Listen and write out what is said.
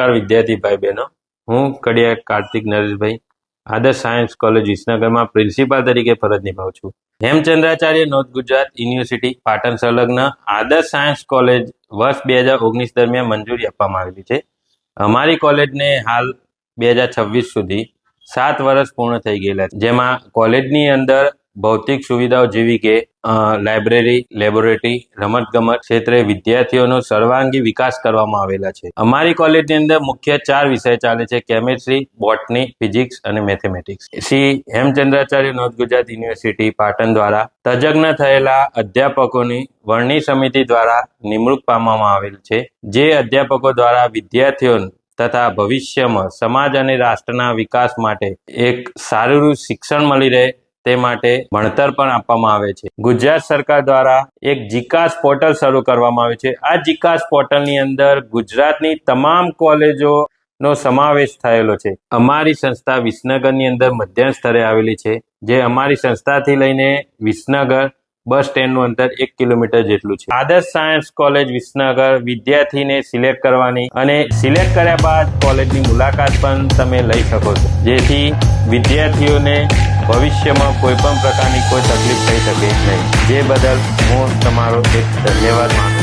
નમસ્કાર વિદ્યાર્થી ભાઈ બહેનો, હું કડિયા કાર્તિક નરેશભાઈ આદર્શ સાયન્સ કોલેજ વિસનગરમાં પ્રિન્સિપાલ તરીકે ફરજ નિભાવું છું. હેમચંદ્રાચાર્ય નોર્થ ગુજરાત યુનિવર્સિટી પાટણ સંલગ્ન આદર્શ સાયન્સ કોલેજ વર્ષ 2019 દરમિયાન મંજૂરી આપવામાં આવેલી છે. અમારી કોલેજને હાલ 2026 સુધી 7 વર્ષ પૂર્ણ થઈ ગયેલા છે, જેમાં કોલેજની અંદર ભૌતિક સુવિધાઓ જેવી કે લાઇબ્રેરી, લેબોરેટરી, રમતગમત ક્ષેત્રે વિદ્યાર્થીઓનો સર્વાંગી વિકાસ કરવામાં આવેલા છે. અમારી કોલેજની અંદર મુખ્ય 4 વિષય ચાલે છે: કેમેસ્ટ્રી, બોટની, ફિઝિક્સ અને mathematics. Shri Hemchandracharya north Gujarat university Patan દ્વારા તજજ્ઞ થયેલા અધ્યાપકોની વરણી સમિતિ દ્વારા નિમણૂક પામવામાં આવેલ છે, જે અધ્યાપકો દ્વારા વિદ્યાર્થીઓ તથા ભવિષ્યમાં સમાજ અને રાષ્ટ્રના વિકાસ માટે એક સારું શિક્ષણ મળી રહે તે માટે ભણતર પણ આપવામાં આવે છે. ગુજરાત સરકાર દ્વારા એક જીકાસ પોર્ટલ શરૂ કરવામાં આવે છે. આ જીકાસ પોર્ટલની અંદર ગુજરાતની તમામ કોલેજોનો સમાવેશ થયેલો છે. અમારી સંસ્થા વિસનગરની અંદર મધ્યમ સ્તરે આવેલી છે, જે અમારી સંસ્થાથી લઈને વિસનગર બસ સ્ટેન્ડનું અંતર 1 કિલોમીટર જેટલું છે. આદર્શ સાયન્સ કોલેજ વિસનગર વિદ્યાર્થીને સિલેક્ટ કરવાની અને સિલેક્ટ કર્યા બાદ કોલેજની મુલાકાત પણ તમે લઈ શકો છો, જેથી વિદ્યાર્થીઓને ભવિષ્યમાં કોઈ પણ પ્રકારની કોઈ તકલીફ થઈ શકે નહીં. જે બદલ હું તમારો એક ધન્યવાદ માનું છું.